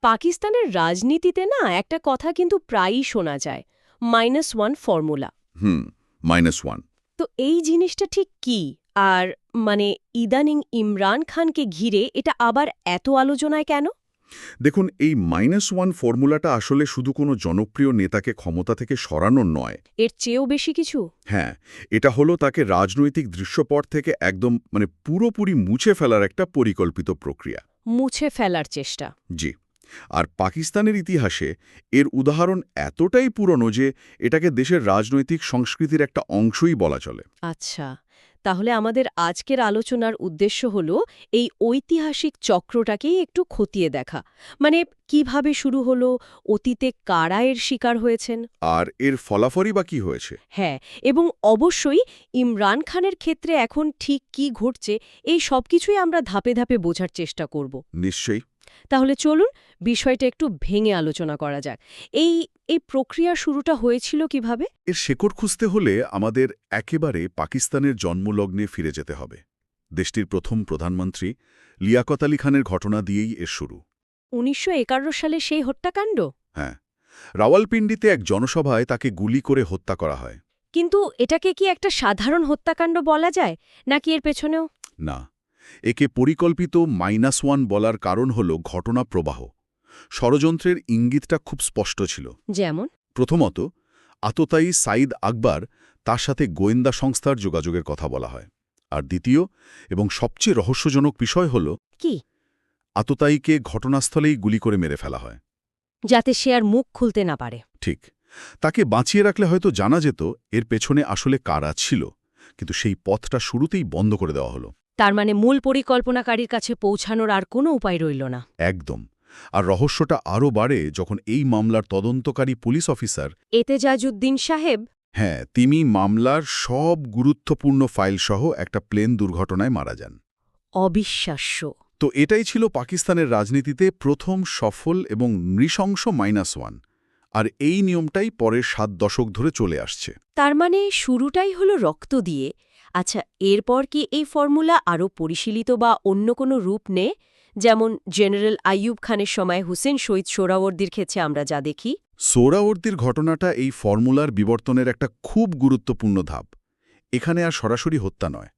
পাকিস্তানের রাজনীতিতে না একটা কথা কিন্তু প্রায়ই শোনা যায়, -1 ফর্মুলা। হুম, -1। তো এই জিনিসটা ঠিক কি? আর মানে ইদানিং ইমরান খানকে ঘিরে এটা আবার এত আলোচনায় কেন? দেখুন, এই -1 ফর্মুলাটা আসলে শুধু কোনো জনপ্রিয় নেতাকে ক্ষমতা থেকে সরানোর নয়। এর চেয়েও বেশি কিছু? হ্যাঁ, এটা হলো তাকে রাজনৈতিক দৃশ্যপট থেকে একদম পুরোপুরি মুছে ফেলার একটা পরিকল্পিত প্রক্রিয়া। মুছে ফেলার চেষ্টা? জি। আর পাকিস্তানের ইতিহাসে এর উদাহরণ এতটাই পুরনো যে এটাকে দেশের রাজনৈতিক সংস্কৃতির একটা অংশই বলা চলে। আচ্ছা, তাহলে আমাদের আজকের আলোচনার উদ্দেশ্য হল এই ঐতিহাসিক চক্রটাকেই একটু খতিয়ে দেখা। মানে কিভাবে শুরু হলো, অতীতে কারা এর শিকার হয়েছেন। আর এর ফলাফলই বা কি হয়েছে? হ্যাঁ, এবং অবশ্যই ইমরান খানের ক্ষেত্রে এখন ঠিক কি ঘটছে এই সবকিছুই আমরা ধাপে ধাপে বোঝার চেষ্টা করব। নিশ্চয়ই। তাহলে চলুন বিষয়টা একটু ভেঙে আলোচনা করা যাক। এই এই প্রক্রিয়া শুরুটা হয়েছিল কিভাবে? এর শেকড় খুঁজতে হলে আমাদের একেবারে পাকিস্তানের জন্মলগ্নে ফিরে যেতে হবে। দেশটির প্রথম প্রধানমন্ত্রী লিয়াকত আলী খানের ঘটনা দিয়েই এর শুরু। ১৯৫১ সালে সেই হত্যাকাণ্ড? হ্যাঁ, রাওয়ালপিন্ডিতে এক জনসভায় তাকে গুলি করে হত্যা করা হয়। কিন্তু এটাকে কি একটা সাধারণ হত্যাকাণ্ড বলা যায়, নাকি এর পেছনেও? না, একে পরিকল্পিত -1 বলার কারণ হল ঘটনা প্রবাহ। ষড়যন্ত্রের ইঙ্গিতটা খুব স্পষ্ট ছিল। যেমন? প্রথমত, আততায়ী সাইদ আকবর, তার সাথে গোয়েন্দা সংস্থার যোগাযোগের কথা বলা হয়। আর দ্বিতীয় এবং সবচেয়ে রহস্যজনক বিষয় হল কি? আততায়ীকে ঘটনাস্থলেই গুলি করে মেরে ফেলা হয়। যাতে সে আর মুখ খুলতে না পারে। ঠিক। তাকে বাঁচিয়ে রাখলে হয়তো জানা যেত এর পেছনে আসলে কারা ছিল, কিন্তু সেই পথটা শুরুতেই বন্ধ করে দেওয়া হলো। তার মানে মূল পরিকল্পনাকারীর কাছে পৌঁছানোর আর কোনো উপায় রইল না। একদম। আর রহস্যটা আরও বাড়ে যখন এই মামলার তদন্তকারী পুলিশ অফিসার এতেজাজউদ্দিন সাহেব? হ্যাঁ, তিনি মামলার সব গুরুত্বপূর্ণ ফাইলসহ একটা প্লেন দুর্ঘটনায় মারা যান। অবিশ্বাস্য। তো এটাই ছিল পাকিস্তানের রাজনীতিতে প্রথম সফল এবং নৃশংস -1। আর এই নিয়মটাই পরের ৭ দশক ধরে চলে আসছে। তার মানে শুরুটাই হলো রক্ত দিয়ে। আচ্ছা, এরপর কি এই ফর্মুলা আরও পরিশীলিত বা অন্য কোনো রূপ নেয়? যেমন জেনারেল আইয়ুব খানের সময় হুসেন শহীদ সোহরাওয়ার্দীর ক্ষেত্রে আমরা যা দেখি। সোহরাওয়ার্দীর ঘটনাটা এই ফর্মুলার বিবর্তনের একটা খুব গুরুত্বপূর্ণ ধাপ। এখানে আর সরাসরি হত্যা নয়,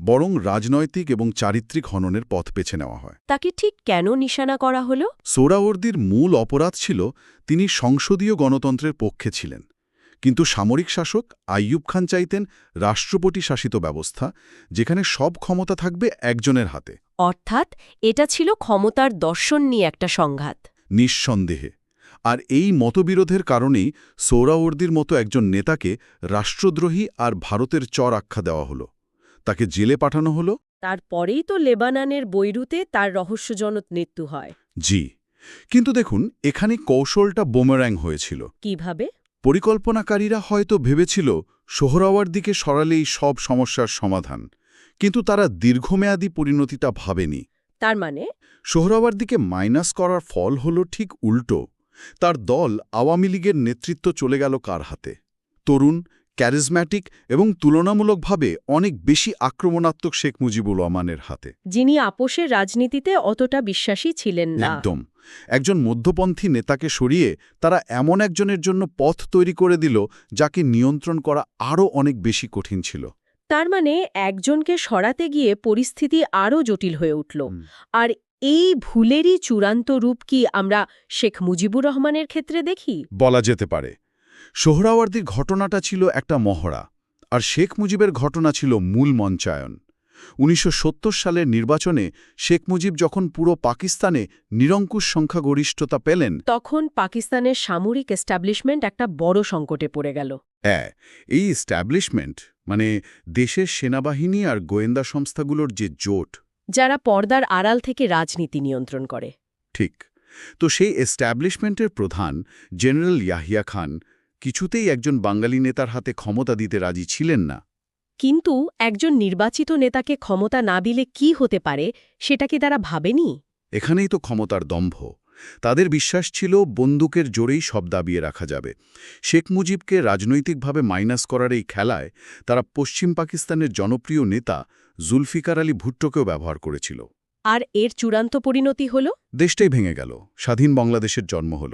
বরং রাজনৈতিক এবং চারিত্রিক হননের পথ বেছে নেওয়া হয়। তাকে ঠিক কেন নিশানা করা হলো? সোহরাওয়ার্দীর মূল অপরাধ ছিল তিনি সংসদীয় গণতন্ত্রের পক্ষে ছিলেন, কিন্তু সামরিক শাসক আইয়ুব খান চাইতেন রাষ্ট্রপতি শাসিত ব্যবস্থা, যেখানে সব ক্ষমতা থাকবে একজনের হাতে। অর্থাৎ এটা ছিল ক্ষমতার দর্শন নিয়ে একটা সংঘাত। নিঃসন্দেহে। আর এই মতবিরোধের কারণেই সোহরাওয়ার্দীর মতো একজন নেতাকে রাষ্ট্রদ্রোহী আর ভারতের চর আখ্যা দেওয়া হলো। তাকে জেলে পাঠানো হলো। তারপরেই তো লেবাননের বৈরুতে তার রহস্যজনক মৃত্যু হয়। জি, কিন্তু দেখুন, এখানে কৌশলটা বুমেরাং হয়েছিল। কিভাবে? পরিকল্পনাকারীরা হয়তো ভেবেছিল সোহরাওয়ার্দীকে সরালেই সব সমস্যার সমাধান, কিন্তু তারা দীর্ঘমেয়াদী পরিণতিটা ভাবেনি। তার মানে? সোহরাওয়ার্দীকে মাইনাস করার ফল হল ঠিক উল্টো। তার দল আওয়ামী লীগের নেতৃত্ব চলে গেল কার হাতে? তরুণ, ক্যারিজম্যাটিক এবং তুলনামূলকভাবে অনেক বেশি আক্রমণাত্মক শেখ মুজিবুর রহমানের হাতে, যিনি আপোষের রাজনীতিতে অতটা বিশ্বাসী ছিলেন না। একদম। একজন মধ্যপন্থী নেতাকে সরিয়ে তারা এমন একজনের জন্য পথ তৈরি করে দিল যাকে নিয়ন্ত্রণ করা আরও অনেক বেশি কঠিন ছিল। তার মানে একজনকে সরাতে গিয়ে পরিস্থিতি আরও জটিল হয়ে উঠল। আর এই ভুলেরই চূড়ান্ত রূপ কি আমরা শেখ মুজিবুর রহমানের ক্ষেত্রে দেখি? বলা যেতে পারে। সোহরাওয়ার্দীর ঘটনাটা ছিল একটা মহড়া, আর শেখ মুজিবের ঘটনা ছিল মূল মঞ্চায়ন। ১৯৭০ সালের নির্বাচনে শেখ মুজিব যখন পুরো পাকিস্তানে নিরঙ্কুশ সংখ্যাগরিষ্ঠতা পেলেন, তখন পাকিস্তানের সামরিক এস্টাবলিশমেন্ট একটা বড় সংকটে পড়ে গেল। হ্যাঁ, এই এস্টাবলিশমেন্ট মানে দেশের সেনাবাহিনী আর গোয়েন্দা সংস্থাগুলোর যে জোট, যারা পর্দার আড়াল থেকে রাজনীতি নিয়ন্ত্রণ করে। ঠিক। তো সেই এস্টাবলিশমেন্টের প্রধান জেনারেল ইয়াহিয়া খান কিছুতেই একজন বাঙালি নেতার হাতে ক্ষমতা দিতে রাজি ছিলেন না। কিন্তু একজন নির্বাচিত নেতাকে ক্ষমতা না দিলে কি হতে পারে সেটা কি তারা ভাবেনি? এখানেই তো ক্ষমতার দম্ভ। তাদের বিশ্বাস ছিল বন্দুকের জোরেই সব দাবিয়ে রাখা যাবে। শেখ মুজিবকে রাজনৈতিকভাবে মাইনাস করার এই খেলায় তারা পশ্চিম পাকিস্তানের জনপ্রিয় নেতা জুলফিকার আলী ভুট্টোকেও ব্যবহার করেছিল। আর এর চূড়ান্ত পরিণতি হল দেশটাই ভেঙে গেল, স্বাধীন বাংলাদেশের জন্ম হল।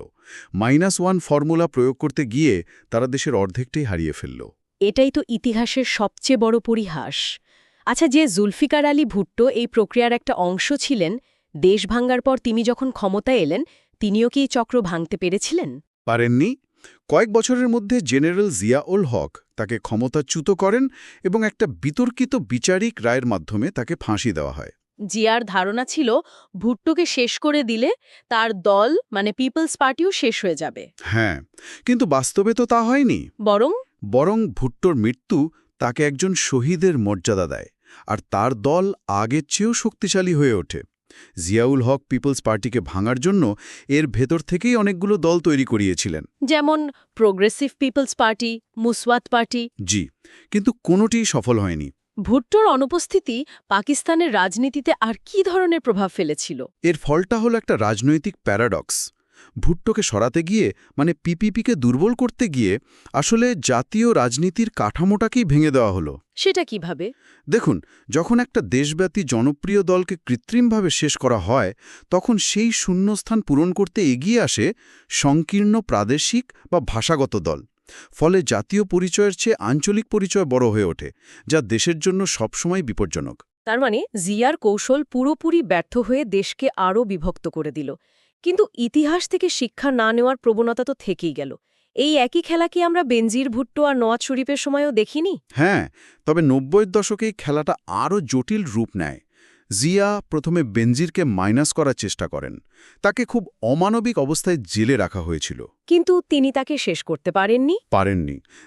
-1 ফর্মুলা প্রয়োগ করতে গিয়ে তারা দেশের অর্ধেকটাই হারিয়ে ফেলল। এটাই তো ইতিহাসের সবচেয়ে বড় পরিহাস। আচ্ছা, যে জুলফিকার আলী ভুট্টো এই প্রক্রিয়ার একটা অংশ চ্ছিলেন, দেশ ভাঙার পর তিনি যখন ক্ষমতায় এলেন, তিনিও কি এই চক্র ভাঙতে পেরেছিলেন? পারেননি। কয়েক বছরের মধ্যে জেনারেল জিয়াউল হক তাকে ক্ষমতাচ্যুত করেন এবং একটা বিতর্কিত বিচারিক রায়ের মাধ্যমে তাকে ফাঁসি দেওয়া হয়। জিয়ার ধারণা ছিল ভুট্টোকে শেষ করে দিলে তার দল মানে পিপলস পার্টিও শেষ হয়ে যাবে। হ্যাঁ, কিন্তু বাস্তবে তো তা হয়নি। বরং ভুট্টোর মৃত্যু তাকে একজন শহীদের মর্যাদা দেয়, আর তার দল আগের চেয়েও শক্তিশালী হয়ে ওঠে। জিয়াউল হক পিপলস পার্টিকে ভাঙার জন্য এর ভেতর থেকেই অনেকগুলো দল তৈরি করিয়েছিলেন, যেমন প্রোগ্রেসিভ পিপলস পার্টি, মুসওয়াত পার্টি। জি, কিন্তু কোনোটিই সফল হয়নি। ভুট্টোর অনুপস্থিতি পাকিস্তানের রাজনীতিতে আর কী ধরনের প্রভাব ফেলেছিল? এর ফলটা হলো একটা রাজনৈতিক প্যারাডক্স। ভুট্টোকে সরাতে গিয়ে, মানে পিপিপিকে দুর্বল করতে গিয়ে, আসলে জাতীয় রাজনীতির কাঠামোটাকেই ভেঙে দেওয়া হলো। সেটা কিভাবে? দেখুন, যখন একটা দেশব্যাপী জনপ্রিয় দলকে কৃত্রিমভাবে শেষ করা হয়, তখন সেই শূন্যস্থান পূরণ করতে এগিয়ে আসে সংকীর্ণ প্রাদেশিক বা ভাষাগত দল। ফলে জাতীয় পরিচয়ের চেয়ে আঞ্চলিক পরিচয় বড় হয়ে ওঠে, যা দেশের জন্য সবসময় বিপজ্জনক। তার মানে জিয়ার কৌশল পুরোপুরি ব্যর্থ হয়ে দেশকে আরও বিভক্ত করে দিল। কিন্তু ইতিহাস থেকে শিক্ষা না নেওয়ার প্রবণতা তো থেকেই গেল। এই একই খেলা কি আমরা বেনজির ভুট্টো আর নওয়াজ শরীফের সময়ও দেখিনি? হ্যাঁ, তবে 90-এর দশকেই খেলাটা আরও জটিল রূপ নেয়। জিয়া প্রথমে বেনজিরকে মাইনাস করার চেষ্টা করেন। তাকে খুব অমানবিক অবস্থায় জেলে রাখা হয়েছিল। কিন্তু তিনি তাকে শেষ করতে পারেননি।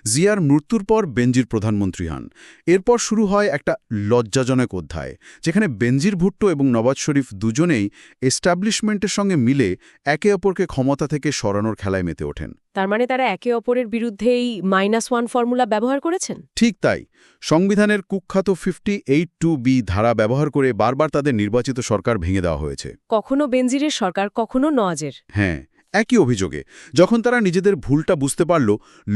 জিয়ার মৃত্যুর পর বেনজির প্রধানমন্ত্রী হন। এরপর শুরু হয় একটা লজ্জাজনক অধ্যায়, যেখানে বেনজির ভুট্টো এবং নওয়াজ শরীফ দুজনেই এস্টাবলিশমেন্টের সঙ্গে মিলে একে অপরকে ক্ষমতা থেকে সরানোর খেলায় মেতে ওঠেন। তার মানে তারা একে অপরের বিরুদ্ধে এই -1 ফর্মুলা ব্যবহার করেছেন? ঠিক তাই। সংবিধানের কুখ্যাত 58(2)B ধারা ব্যবহার করে বারবার তাদের নির্বাচিত সরকার ভেঙে দেওয়া হয়েছে। কখনো বেনজিরের সরকার, কখনো নওয়াজের। হ্যাঁ, একই অভিযোগে। যখন তারা নিজেদের ভুলটা বুঝতে পারল,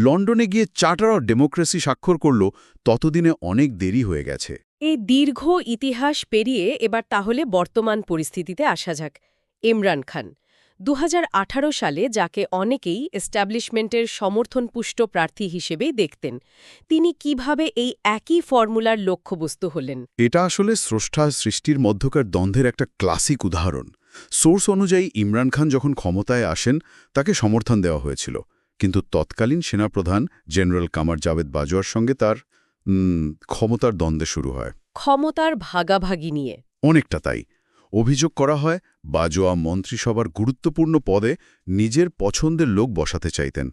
লন্ডনে গিয়ে চার্টার অফ ডেমোক্রেসি স্বাক্ষর করল, ততদিনে অনেক দেরি হয়ে গেছে। এই দীর্ঘ ইতিহাস পেরিয়ে এবার তাহলে বর্তমান পরিস্থিতিতে আসা যাক। ইমরান খান 2018 সালে, যাকে অনেকেই এস্টাবলিশমেন্টের সমর্থনপুষ্ট প্রার্থী হিসেবেই দেখতেন, তিনি কিভাবে এই একই ফর্মুলার লক্ষ্যবস্তু হলেন? এটা আসলে স্রষ্টা সৃষ্টির মধ্যকার দ্বন্দ্বের একটা ক্লাসিক উদাহরণ। সোর্স অনুযায়ী ইমরান খান যখন ক্ষমতায় আসেন, তাকে সমর্থন দেওয়া হয়েছিল, কিন্তু তৎকালীন সেনাপ্রধান জেনারেল কামার জাভেদ বাজওয়ার সঙ্গে তার ক্ষমতার দ্বন্দ্বে শুরু হয়। ক্ষমতার ভাগাভাগি নিয়ে? অনেকটা তাই। অভিযোগ করা হয় বাজওয়া মন্ত্রিসভার গুরুত্বপূর্ণ পদে নিজের পছন্দের লোক বসাতে চাইতেন,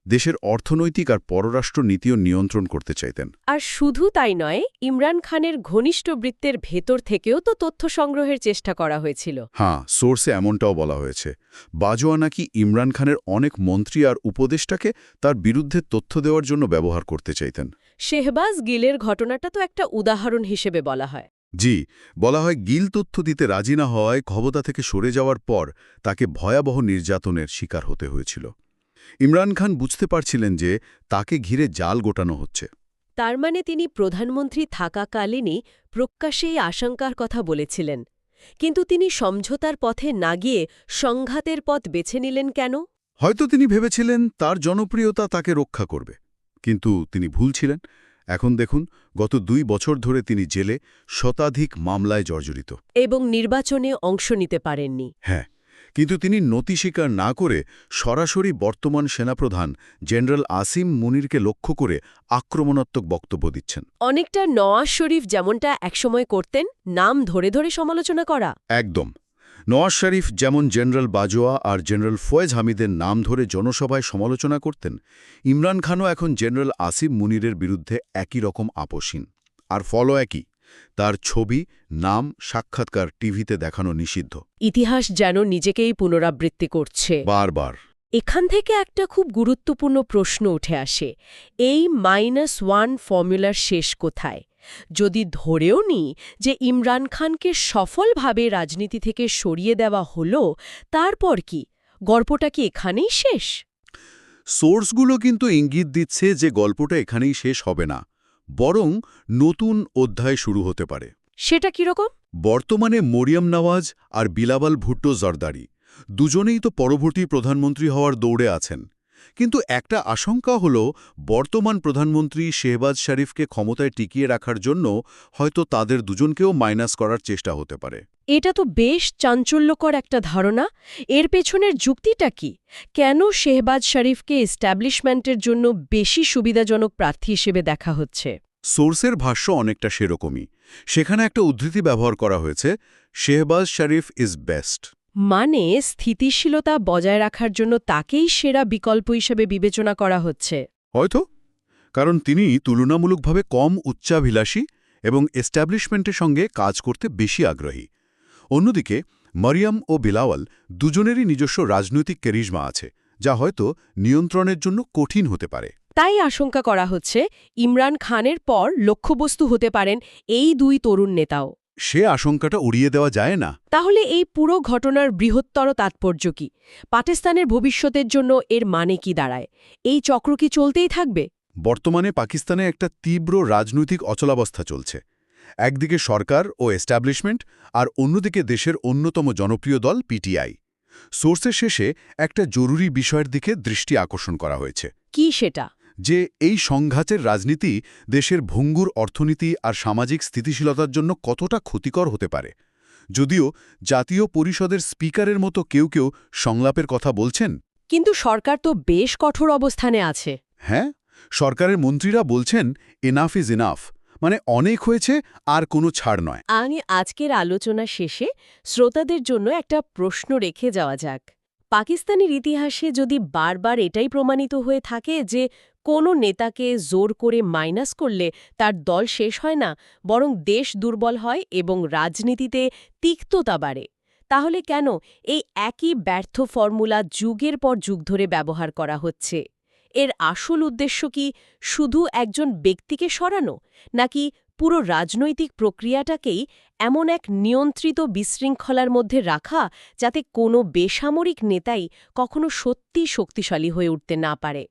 দেশের অর্থনৈতিক আর পররাষ্ট্র নীতিও নিয়ন্ত্রণ করতে চাইতেন। আর শুধু তাই নয়, ইমরান খানের ঘনিষ্ঠ বৃত্তের ভেতর থেকেও তো তথ্য সংগ্রহের চেষ্টা করা হয়েছিল। হ্যাঁ, সোর্সে এমনটাও বলা হয়েছে। বাজওয়া নাকি ইমরান খানের অনেক মন্ত্রী আর উপদেষ্টাকে তার বিরুদ্ধে তথ্য দেওয়ার জন্য ব্যবহার করতে চাইতেন। শেহবাজ গিলের ঘটনাটা তো একটা উদাহরণ হিসেবে বলা হয়। জি, বলা হয় গিল তথ্য দিতে রাজি না হওয়ায় ক্ষমতা থেকে সরে যাওয়ার পর তাকে ভয়াবহ নির্যাতনের শিকার হতে হয়েছিল। ইমরান খান বুঝতে পারছিলেন যে তাকে ঘিরে জাল গোটানো হচ্ছে। তার মানে তিনি প্রধানমন্ত্রী থাকাকালীনই প্রকাশ্যে এই আশঙ্কার কথা বলেছিলেন। কিন্তু তিনি সমঝোতার পথে না গিয়ে সংঘাতের পথ বেছে নিলেন কেন? হয়তো তিনি ভেবেছিলেন তার জনপ্রিয়তা তাকে রক্ষা করবে, কিন্তু তিনি ভুল ছিলেন। এখন দেখুন, গত 2 বছর ধরে তিনি জেলে, শতাধিক মামলায় জর্জরিত। এবং নির্বাচনে অংশ নিতে পারেননি। হ্যাঁ, কিন্তু তিনি নতি স্বীকার না করে সরাসরি বর্তমান সেনাপ্রধান জেনারেল আসিম মুনিরকে লক্ষ্য করে আক্রমণাত্মক বক্তব্য দিচ্ছেন। অনেকটা নওয়াজ শরীফ যেমনটা একসময় করতেন, নাম ধরে ধরে সমালোচনা করা। একদম। নওয়াজ শরীফ যেমন জেনারেল বাজওয়া আর জেনারেল ফয়েজ হামিদের নাম ধরে জনসভায় সমালোচনা করতেন, ইমরান খানও এখন জেনারেল আসিম মুনিরের বিরুদ্ধে একই রকম আপোষহীন। আর ফলও একই, তার ছবি, নাম, সাক্ষাৎকার টিভিতে দেখানো নিষিদ্ধ। ইতিহাস যেন নিজেকেই পুনরাবৃত্তি করছে বারবার। এখান থেকে একটা খুব গুরুত্বপূর্ণ প্রশ্ন উঠে আসে, এই -1 ফর্মুলার শেষ কোথায়? যদি ধরেও নিই যে ইমরান খানকে সফলভাবে রাজনীতি থেকে সরিয়ে দেওয়া হলো, তারপর কি গল্পটা কি এখানেই শেষ? সোর্সগুলো কিন্তু ইঙ্গিত দিচ্ছে যে গল্পটা এখানেই শেষ হবে না, বরং নতুন অধ্যায় শুরু হতে পারে। সেটা কিরকম? বর্তমানে মরিয়ম নওয়াজ আর বিলাওয়াল ভুট্টো জরদারি দুজনেই তো পরবর্তী প্রধানমন্ত্রী হওয়ার দৌড়ে আছেন। কিন্তু একটা আশঙ্কা হল বর্তমান প্রধানমন্ত্রী শেহবাজ শরীফকে ক্ষমতায় টিকিয়ে রাখার জন্য হয়তো তাদের দুজনকেও মাইনাস করার চেষ্টা হতে পারে। এটা তো বেশ চাঞ্চল্যকর একটা ধারণা। এর পেছনের যুক্তিটা কি? কেন শেহবাজ শরীফকে এস্টাবলিশমেন্টের জন্য বেশি সুবিধাজনক প্রার্থী হিসেবে দেখা হচ্ছে? সোর্সের ভাষ্য অনেকটা সেরকমই। সেখানে একটা উদ্ধৃতি ব্যবহার করা হয়েছে, শেহবাজ শরীফ ইজ বেস্ট। মানে স্থিতিশীলতা বজায় রাখার জন্য তাকেই সেরা বিকল্প হিসেবে বিবেচনা করা হচ্ছে। হয়তো, কারণ তিনি তুলনামূলকভাবে কম উচ্চাভিলাষী এবং এস্টাবলিশমেন্টের সঙ্গে কাজ করতে বেশি আগ্রহী। অন্যদিকে মরিয়ম ও বিলাওয়াল দুজনেরই নিজস্ব রাজনৈতিক ক্যারিজমা আছে, যা হয়তো নিয়ন্ত্রণের জন্য কঠিন হতে পারে। তাই আশঙ্কা করা হচ্ছে ইমরান খানের পর লক্ষ্যবস্তু হতে পারেন এই দুই তরুণ নেতাও। সে আশঙ্কাটা উড়িয়ে দেওয়া যায় না। তাহলে এই পুরো ঘটনার বৃহত্তর তাৎপর্য কি? পাকিস্তানের ভবিষ্যতের জন্য এর মানে কি দাঁড়ায়? এই চক্র কি চলতেই থাকবে? বর্তমানে পাকিস্তানে একটা তীব্র রাজনৈতিক অচলাবস্থা চলছে। একদিকে সরকার ও এস্টাবলিশমেন্ট, আর অন্যদিকে দেশের অন্যতম জনপ্রিয় দল পিটিআই। সোর্সের শেষে একটা জরুরি বিষয়ের দিকে দৃষ্টি আকর্ষণ করা হয়েছে। কি সেটা? যে এই সংঘাতের রাজনীতি দেশের ভঙ্গুর অর্থনীতি আর সামাজিক স্থিতিশীলতার জন্য কতটা ক্ষতিকর হতে পারে। যদিও জাতীয় পরিষদের স্পিকারের মতো কেউ কেউ সংলাপের কথা বলছেন। কিন্তু সরকার তো বেশ কঠোর অবস্থানে আছে। হ্যাঁ, সরকারের মন্ত্রীরা বলছেন এনাফ ইজ এনাফ, মানে অনেক হয়েছে, আর কোনো ছাড় নয়। আমি আজকের আলোচনা শেষে শ্রোতাদের জন্য একটা প্রশ্ন রেখে যাওয়া যাক। পাকিস্তানের ইতিহাসে যদি বারবার এটাই প্রমাণিত হয়ে থাকে যে কোনো নেতাকে জোর করে মাইনাস করলে তার দল শেষ হয় না, বরং দেশ দুর্বল হয় এবং রাজনীতিতে তিক্ততা বাড়ে, তাহলে কেন এই একই ব্যর্থ ফর্মুলা যুগের পর যুগ ধরে ব্যবহার করা হচ্ছে? এর আসল উদ্দেশ্য কি শুধু একজন ব্যক্তিকে সরানো, নাকি পুরো রাজনৈতিক প্রক্রিয়াটাকেই এমন এক নিয়ন্ত্রিত বিশৃঙ্খলার মধ্যে রাখা যাতে কোনো বেসামরিক নেতাই কখনো সত্যি শক্তিশালী হয়ে উঠতে না পারে?